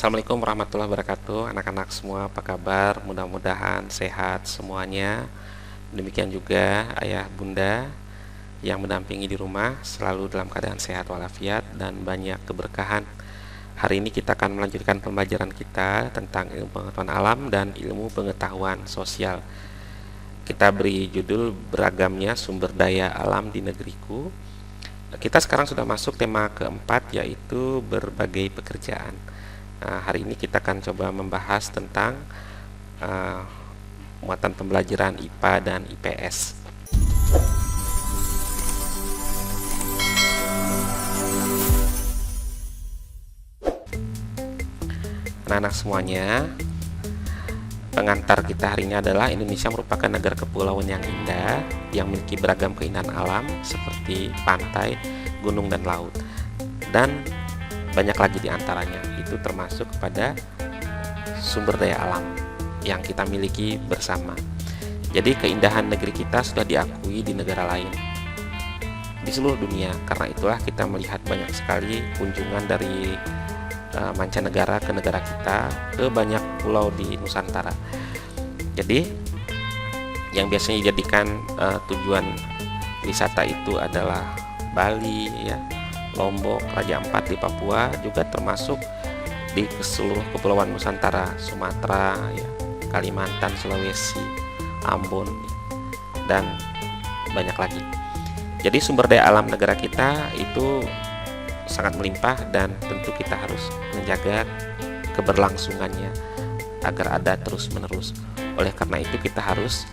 Assalamualaikum warahmatullahi wabarakatuh. Anak-anak semua apa kabar? Mudah-mudahan sehat semuanya. Demikian juga ayah bunda yang mendampingi di rumah selalu dalam keadaan sehat walafiat dan banyak keberkahan. Hari ini kita akan melanjutkan pembelajaran kita tentang ilmu pengetahuan alam dan ilmu pengetahuan sosial. Kita beri judul beragamnya sumber daya alam di negeriku. Kita sekarang sudah masuk tema keempat, yaitu berbagai pekerjaan. Hari ini kita akan coba membahas tentang muatan pembelajaran IPA dan IPS. Anak-anak semuanya, pengantar kita hari ini adalah Indonesia merupakan negara kepulauan yang indah yang memiliki beragam keindahan alam seperti pantai, gunung, dan laut. Dan banyak lagi di antaranya, itu termasuk kepada sumber daya alam yang kita miliki bersama. Jadi keindahan negeri kita sudah diakui di negara lain di seluruh dunia. Karena itulah kita melihat banyak sekali kunjungan dari mancanegara ke negara kita, ke banyak pulau di Nusantara. Jadi yang biasanya dijadikan tujuan wisata itu adalah Bali, ya, Lombok, Raja Ampat di Papua, juga termasuk di seluruh kepulauan Nusantara, Sumatera, ya, Kalimantan, Sulawesi, Ambon, dan banyak lagi. Jadi sumber daya alam negara kita itu sangat melimpah dan tentu kita harus menjaga keberlangsungannya agar ada terus-menerus. Oleh karena itu kita harus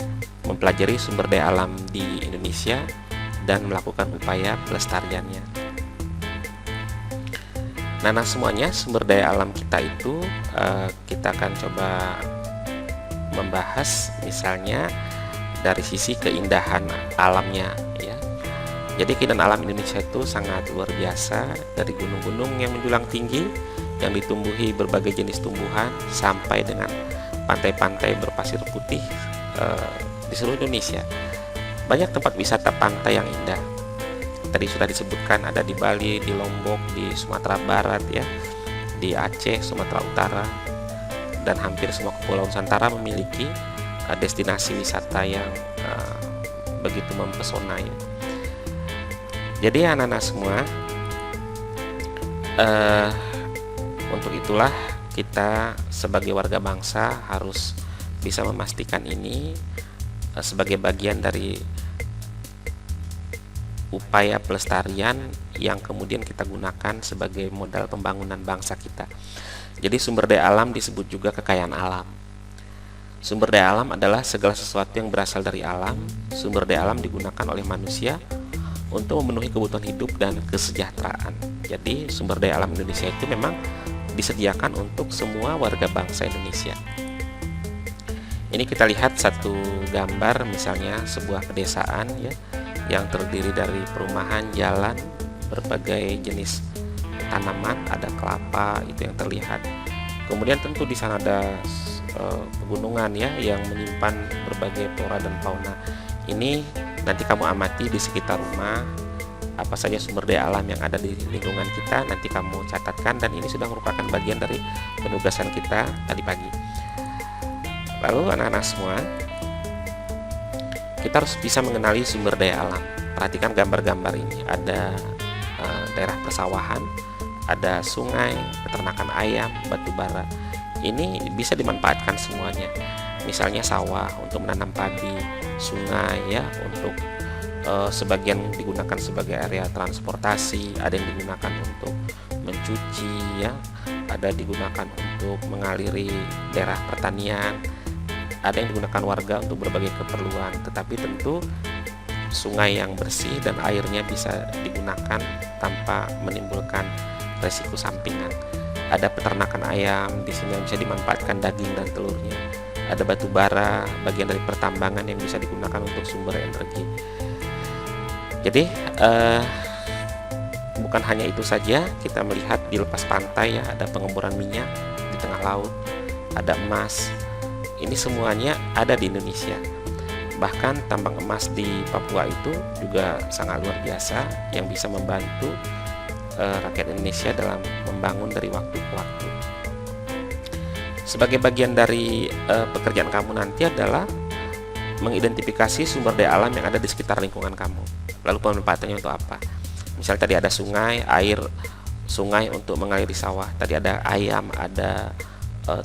mempelajari sumber daya alam di Indonesia dan melakukan upaya pelestariannya. Nah semuanya, sumber daya alam kita itu kita akan coba membahas misalnya dari sisi keindahan alamnya, ya. Jadi keindahan alam Indonesia itu sangat luar biasa, dari gunung-gunung yang menjulang tinggi yang ditumbuhi berbagai jenis tumbuhan sampai dengan pantai-pantai berpasir putih di seluruh Indonesia. Banyak tempat wisata pantai yang indah. Tadi sudah disebutkan ada di Bali, di Lombok, di Sumatera Barat, ya, di Aceh, Sumatera Utara, dan hampir semua kepulauan Nusantara memiliki destinasi wisata yang begitu mempesona, ya. Jadi anak-anak semua, untuk itulah kita sebagai warga bangsa harus bisa memastikan ini sebagai bagian dari upaya pelestarian yang kemudian kita gunakan sebagai modal pembangunan bangsa kita. Jadi sumber daya alam disebut juga kekayaan alam. Sumber daya alam adalah segala sesuatu yang berasal dari alam. Sumber daya alam digunakan oleh manusia untuk memenuhi kebutuhan hidup dan kesejahteraan. Jadi sumber daya alam Indonesia itu memang disediakan untuk semua warga bangsa Indonesia. Ini kita lihat satu gambar, misalnya sebuah pedesaan, ya, yang terdiri dari perumahan, jalan, berbagai jenis tanaman, ada kelapa itu yang terlihat. Kemudian tentu di sana ada pegunungan, ya, yang menyimpan berbagai flora dan fauna. Ini nanti kamu amati di sekitar rumah, apa saja sumber daya alam yang ada di lingkungan kita, nanti kamu catatkan, dan ini sudah merupakan bagian dari penugasan kita tadi pagi. Lalu anak-anak semua, kita harus bisa mengenali sumber daya alam. Perhatikan gambar-gambar ini, ada daerah persawahan, ada sungai, peternakan ayam, batu bara. Ini bisa dimanfaatkan semuanya. Misalnya sawah untuk menanam padi, sungai, ya, untuk sebagian digunakan sebagai area transportasi, ada yang digunakan untuk mencuci, ya, ada digunakan untuk mengaliri daerah pertanian, ada yang digunakan warga untuk berbagai keperluan. Tetapi tentu sungai yang bersih dan airnya bisa digunakan tanpa menimbulkan resiko sampingan. Ada peternakan ayam di sini yang bisa dimanfaatkan daging dan telurnya. Ada batu bara, bagian dari pertambangan yang bisa digunakan untuk sumber energi. Jadi bukan hanya itu saja, kita melihat di lepas pantai, ya, ada pengeboran minyak di tengah laut, ada emas. Ini semuanya ada di Indonesia. Bahkan tambang emas di Papua itu juga sangat luar biasa, yang bisa membantu rakyat Indonesia dalam membangun dari waktu ke waktu. Sebagai bagian dari pekerjaan kamu nanti adalah mengidentifikasi sumber daya alam yang ada di sekitar lingkungan kamu. Lalu pemanfaatannya untuk apa? Misalnya tadi ada sungai, air sungai untuk mengaliri sawah. Tadi ada ayam, ada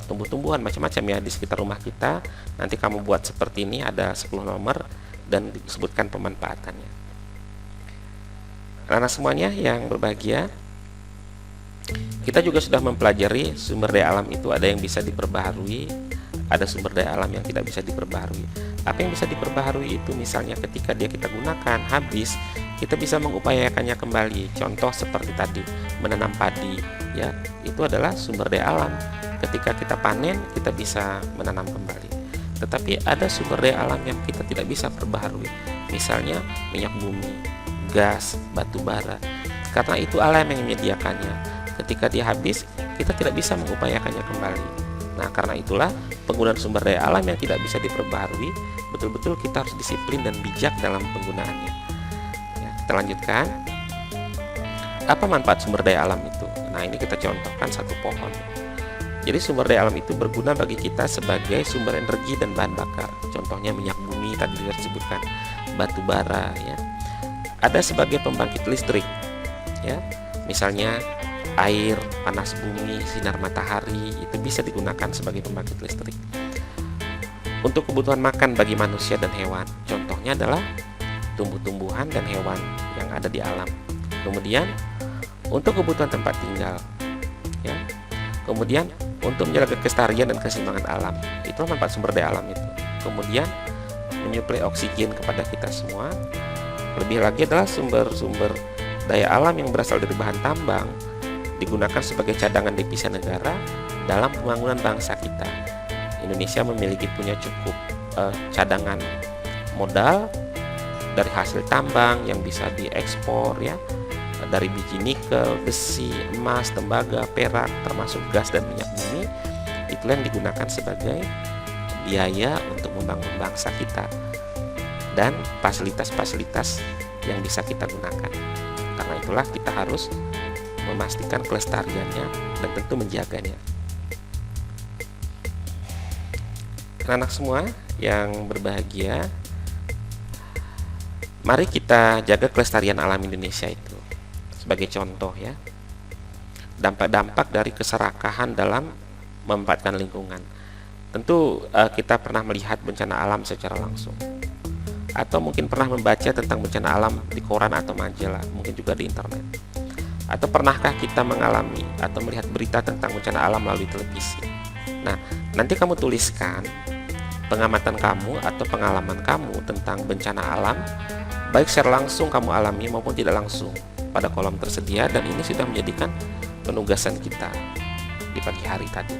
tumbuh-tumbuhan macam-macam ya di sekitar rumah kita. Nanti kamu buat seperti ini, ada 10 nomor dan disebutkan pemanfaatannya. Anak-anak semuanya yang berbahagia, kita juga sudah mempelajari sumber daya alam itu ada yang bisa diperbaharui, ada sumber daya alam yang tidak bisa diperbaharui. Apa yang bisa diperbaharui itu misalnya ketika kita gunakan habis, kita bisa mengupayakannya kembali. Contoh seperti tadi, menanam padi, ya, itu adalah sumber daya alam. Ketika kita panen, kita bisa menanam kembali. Tetapi ada sumber daya alam yang kita tidak bisa perbaharui. Misalnya minyak bumi, gas, batu bara. Karena itu alam yang menyediakannya. Ketika dia habis, kita tidak bisa mengupayakannya kembali. Nah, karena itulah penggunaan sumber daya alam yang tidak bisa diperbaharui, betul-betul kita harus disiplin dan bijak dalam penggunaannya. Ya, kita lanjutkan. Apa manfaat sumber daya alam itu? Nah, ini kita contohkan satu pohon. Jadi sumber daya alam itu berguna bagi kita sebagai sumber energi dan bahan bakar. Contohnya minyak bumi tadi disebutkan, batu bara, ya. Ada sebagai pembangkit listrik, ya. Misalnya air, panas bumi, sinar matahari itu bisa digunakan sebagai pembangkit listrik. Untuk kebutuhan makan bagi manusia dan hewan, contohnya adalah tumbuh-tumbuhan dan hewan yang ada di alam. Kemudian untuk kebutuhan tempat tinggal, ya. Kemudian untuk menjaga kelestarian dan keseimbangan alam, itu manfaat sumber daya alam itu. Kemudian menyuplai oksigen kepada kita semua. Lebih lagi adalah sumber-sumber daya alam yang berasal dari bahan tambang digunakan sebagai cadangan devisa negara dalam pembangunan bangsa kita. Indonesia memiliki punya cukup cadangan modal dari hasil tambang yang bisa diekspor, ya, dari biji nikel, besi, emas, tembaga, perak, termasuk gas dan minyak bumi. Itulah yang digunakan sebagai biaya untuk membangun bangsa kita dan fasilitas-fasilitas yang bisa kita gunakan. Karena itulah kita harus memastikan kelestariannya dan tentu menjaganya. Anak-anak semua yang berbahagia, mari kita jaga kelestarian alam Indonesia itu. Sebagai contoh, ya, dampak-dampak dari keserakahan dalam memanfaatkan lingkungan. Tentu kita pernah melihat bencana alam secara langsung, atau mungkin pernah membaca tentang bencana alam di koran atau majalah, mungkin juga di internet. Atau pernahkah kita mengalami atau melihat berita tentang bencana alam melalui televisi? Nah, nanti kamu tuliskan pengamatan kamu atau pengalaman kamu tentang bencana alam, baik secara langsung kamu alami maupun tidak langsung, pada kolom tersedia, dan ini sudah menjadikan penugasan kita di pagi hari tadi.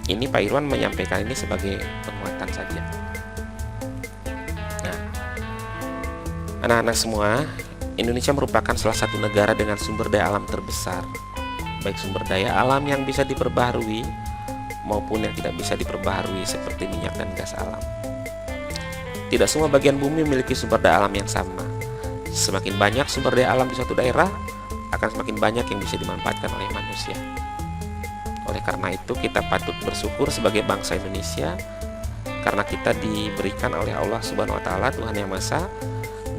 Ini Pak Irwan menyampaikan ini sebagai penguatan saja. Nah, anak-anak semua, Indonesia merupakan salah satu negara dengan sumber daya alam terbesar, baik sumber daya alam yang bisa diperbaharui maupun yang tidak bisa diperbaharui seperti minyak dan gas alam. Tidak semua bagian bumi memiliki sumber daya alam yang sama. Semakin banyak sumber daya alam di suatu daerah, akan semakin banyak yang bisa dimanfaatkan oleh manusia. Oleh karena itu, kita patut bersyukur sebagai bangsa Indonesia karena kita diberikan oleh Allah Subhanahu wa taala, Tuhan Yang Maha Esa,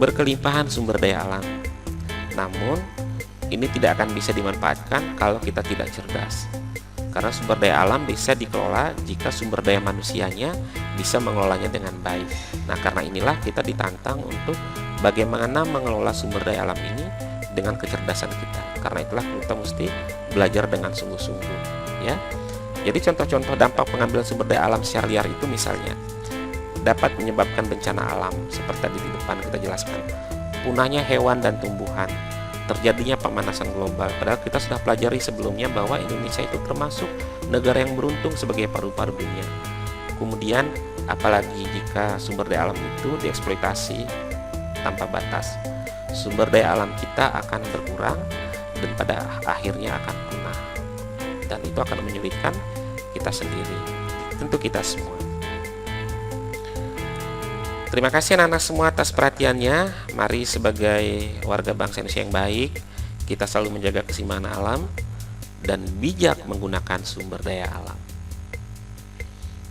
berkelimpahan sumber daya alam. Namun, ini tidak akan bisa dimanfaatkan kalau kita tidak cerdas. Karena sumber daya alam bisa dikelola jika sumber daya manusianya bisa mengelolanya dengan baik. Nah, karena inilah kita ditantang untuk bagaimana mengelola sumber daya alam ini dengan kecerdasan kita. Karena itulah kita mesti belajar dengan sungguh-sungguh, ya. Jadi contoh-contoh dampak pengambilan sumber daya alam secara liar itu misalnya dapat menyebabkan bencana alam seperti tadi di depan kita jelaskan, punahnya hewan dan tumbuhan, terjadinya pemanasan global. Padahal kita sudah pelajari sebelumnya bahwa Indonesia itu termasuk negara yang beruntung sebagai paru-paru dunia. Kemudian apalagi jika sumber daya alam itu dieksploitasi tanpa batas, sumber daya alam kita akan berkurang dan pada akhirnya akan punah, dan itu akan menyulitkan kita sendiri, tentu kita semua. Terima kasih anak-anak semua atas perhatiannya. Mari sebagai warga bangsa Indonesia yang baik, kita selalu menjaga keseimbangan alam dan bijak menggunakan sumber daya alam.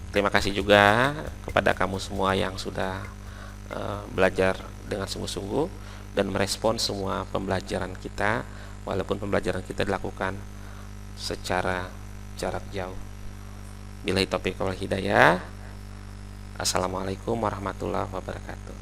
Terima kasih juga kepada kamu semua yang sudah belajar dengan sungguh-sungguh dan merespon semua pembelajaran kita, walaupun pembelajaran kita dilakukan secara jarak jauh. Billahi taufiq wal hidayah. Assalamualaikum warahmatullahi wabarakatuh.